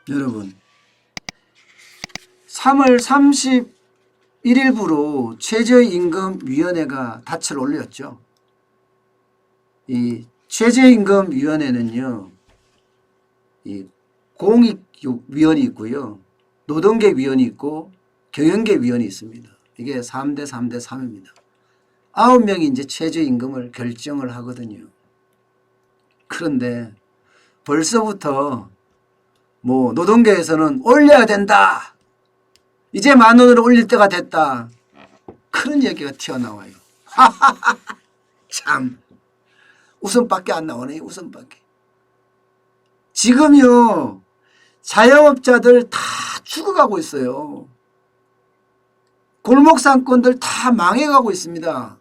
여러분 3월 31일부로 최저임금위원회가 닻을 올렸죠. 이 최저임금위원회는요, 이 공익위원이 있고요, 노동계위원이 있고 경영계위원이 있습니다. 이게 3대 3대 3입니다. 9명이 이제 최저임금을 결정을 하거든요. 그런데 벌써부터 뭐 노동계에서는 올려야 된다, 이제 10,000원으로 올릴 때가 됐다, 그런 얘기가 튀어나와요. 참 웃음밖에 안 나오네. 웃음밖에. 지금요 자영업자들 다 죽어가고 있어요. 골목상권들 다 망해가고 있습니다.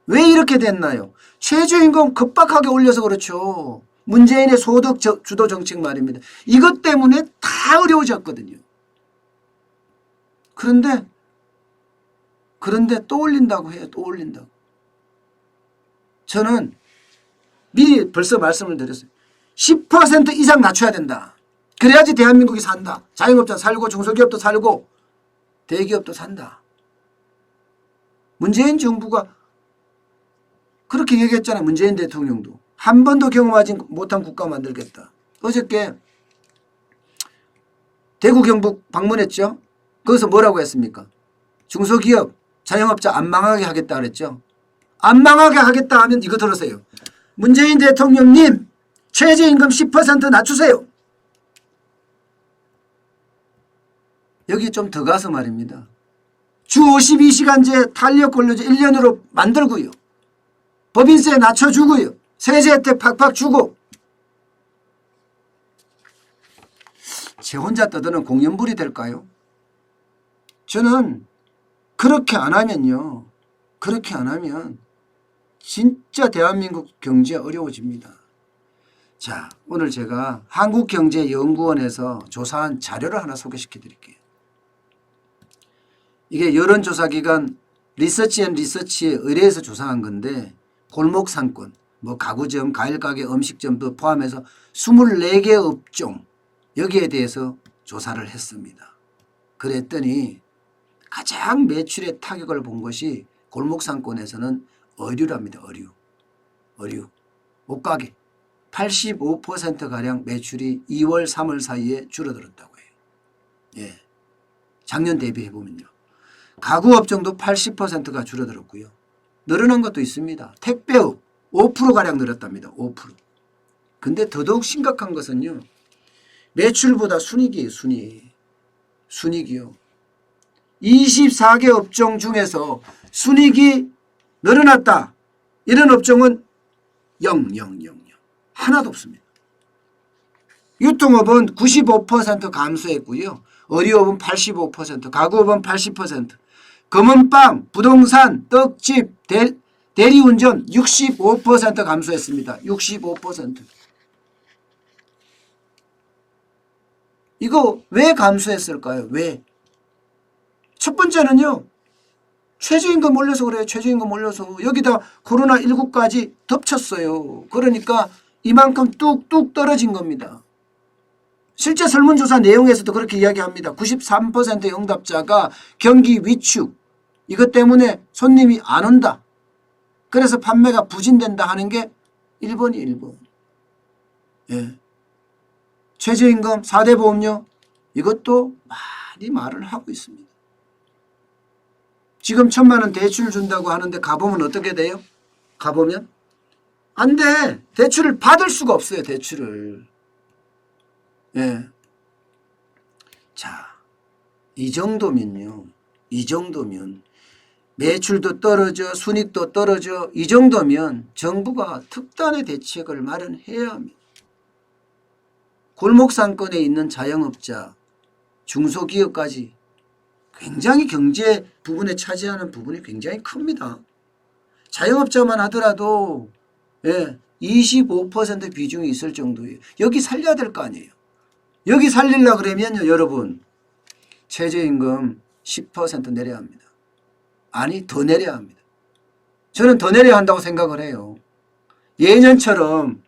왜 이렇게 됐나요? 최저임금 급박하게 올려서 그렇죠. 문재인의 소득 주도 정책 말입니다. 이것 때문에 다 어려워졌거든요. 그런데 또 올린다고 해요. 또 올린다고. 저는 미리 벌써 말씀을 드렸어요. 10% 이상 낮춰야 된다. 그래야지 대한민국이 산다. 자영업자 살고 중소기업도 살고 대기업도 산다. 문재인 정부가 그렇게 얘기했잖아요. 문재인 대통령도. 한 번도 경험하지 못한 국가 만들겠다. 어저께 대구 경북 방문했죠. 거기서 뭐라고 했습니까? 중소기업 자영업자 안 망하게 하겠다 그랬죠. 안 망하게 하겠다 하면 이거 들으세요. 문재인 대통령님 최저임금 10% 낮추세요. 여기 좀 더 가서 말입니다. 주 52시간제 탄력 근로제 1년으로 만들고요. 법인세 낮춰주고요. 세제 혜택 팍팍 주고. 제 혼자 떠드는 공연불이 될까요? 저는 그렇게 안 하면요. 그렇게 안 하면 진짜 대한민국 경제 어려워집니다. 자, 오늘 제가 한국경제연구원에서 조사한 자료를 하나 소개시켜 드릴게요. 이게 여론조사기관 리서치앤리서치에 의뢰해서 조사한 건데 골목상권, 뭐 가구점, 과일가게, 음식점도 포함해서 24개 업종 여기에 대해서 조사를 했습니다. 그랬더니 가장 매출에 타격을 본 것이 골목상권에서는 의류랍니다. 의류. 옷가게 85%가량 매출이 2월 3월 사이에 줄어들었다고 해요. 예. 작년 대비해보면요. 가구업종도 80%가 줄어들었고요. 늘어난 것도 있습니다. 택배업 5%가량 늘었답니다. 5%. 근데 더더욱 심각한 것은요. 매출보다 순이익이에요. 순이익이요. 24개 업종 중에서 순이익이 늘어났다. 이런 업종은 0. 하나도 없습니다. 유통업은 95% 감소했고요. 의류업은 85%, 가구업은 80%, 검은빵, 부동산, 떡집, 대리운전 65% 감소했습니다. 65%. 이거 왜 감소했을까요? 왜? 첫 번째는요. 최저임금 올려서 그래요. 최저임금 올려서. 여기다 코로나19까지 덮쳤어요. 그러니까 이만큼 뚝뚝 떨어진 겁니다. 실제 설문조사 내용에서도 그렇게 이야기합니다. 93%의 응답자가 경기 위축, 이것 때문에 손님이 안 온다. 그래서 판매가 부진된다 하는 게 1번이 1번. 예. 최저임금, 4대 보험료 이것도 많이 말을 하고 있습니다. 지금 1,000만 원 대출 준다고 하는데 가보면 어떻게 돼요? 가보면 안 돼. 대출을 받을 수가 없어요. 대출을. 예. 자, 이 정도면요. 이 정도면 매출도 떨어져 순익도 떨어져. 이 정도면 정부가 특단의 대책을 마련해야 합니다. 골목상권에 있는 자영업자, 중소기업까지 굉장히 경제 부분에 차지하는 부분이 굉장히 큽니다. 자영업자만 하더라도 25% 비중이 있을 정도예요. 여기 살려야 될 거 아니에요. 여기 살리려고 그러면요, 여러분 최저임금 10% 내려야 합니다. 아니 더 내려야 합니다. 저는 더 내려야 한다고 생각을 해요. 예전처럼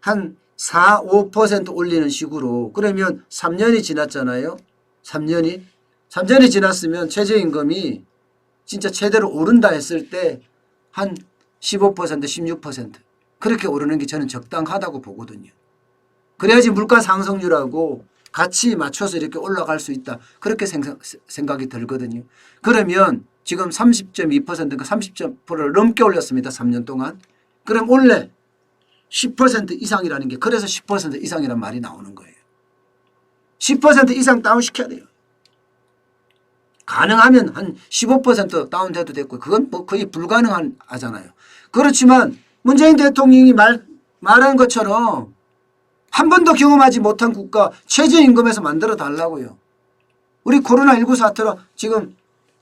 한 4, 5% 올리는 식으로 그러면 3년이 지났잖아요. 3년이 지났으면 최저임금이 진짜 제대로 오른다 했을 때 한 15%, 16% 그렇게 오르는 게 저는 적당하다고 보거든요. 그래야지 물가 상승률하고 같이 맞춰서 이렇게 올라갈 수 있다. 그렇게 생각이 들거든요. 그러면 지금 30.2%가 30%를 넘게 올렸습니다. 3년 동안. 그럼 원래 10% 이상이라는 게 그래서 10% 이상이란 말이 나오는 거예요. 10% 이상 다운시켜야 돼요. 가능하면 한 15% 다운돼도 됐고 그건 뭐 거의 불가능한 하잖아요. 그렇지만 문재인 대통령이 말한 것처럼 한 번도 경험하지 못한 국가 최저임금에서 만들어 달라고요. 우리 코로나19 사태로 지금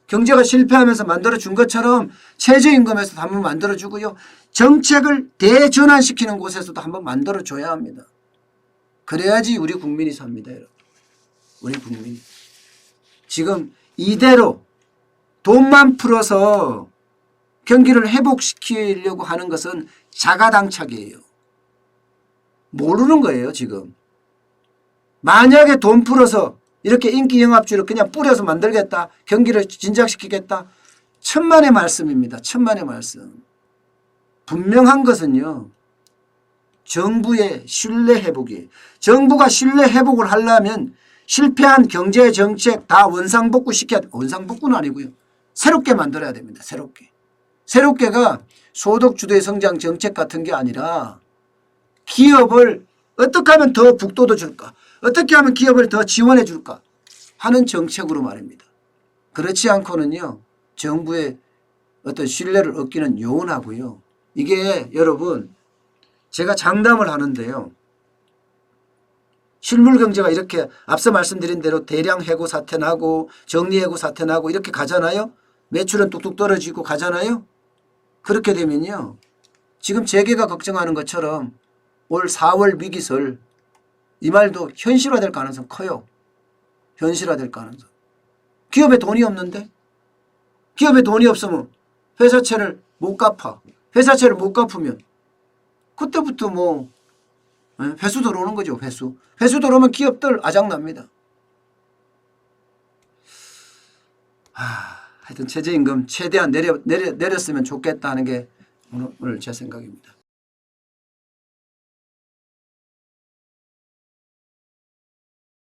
경제가 실패하면서 만들어준 것처럼 최저임금에서도 한번 만들어주고요. 정책을 대전환시키는 곳에서도 한번 만들어줘야 합니다. 그래야지 우리 국민이 삽니다. 여러분. 우리 국민이. 지금 이대로 돈만 풀어서 경기를 회복시키려고 하는 것은 자가당착이에요. 모르는 거예요 지금. 만약에 돈 풀어서 이렇게 인기영합주의를 그냥 뿌려서 만들겠다. 경기를 진작시키겠다. 천만의 말씀입니다. 천만의 말씀. 분명한 것은요. 정부의 신뢰 회복이에요. 정부가 신뢰 회복을 하려면 실패한 경제정책 다 원상복구 시켜야 돼요. 원상복구는 아니고요. 새롭게 만들어야 됩니다. 새롭게. 새롭게가 소득주도의 성장 정책 같은 게 아니라 기업을 어떻게 하면 더 북돋워 줄까? 어떻게 하면 기업을 더 지원해 줄까? 하는 정책으로 말입니다. 그렇지 않고는요. 정부의 어떤 신뢰를 얻기는 요원하고요. 이게 여러분 제가 장담을 하는데요. 실물경제가 이렇게 앞서 말씀드린 대로 대량 해고 사태 나고 정리해고 사태 나고 이렇게 가잖아요. 매출은 뚝뚝 떨어지고 가잖아요. 그렇게 되면요. 지금 재계가 걱정하는 것처럼 올 4월 위기설 이 말도 현실화될 가능성 커요. 현실화될 가능성. 기업에 돈이 없는데? 기업에 돈이 없으면 회사채를 못 갚아. 회사채를 못 갚으면 그때부터 뭐 회수 들어오는 거죠. 회수. 회수 들어오면 기업들 아작납니다. 하여튼 최저임금 최대한 내렸으면 좋겠다는 게 오늘 제 생각입니다.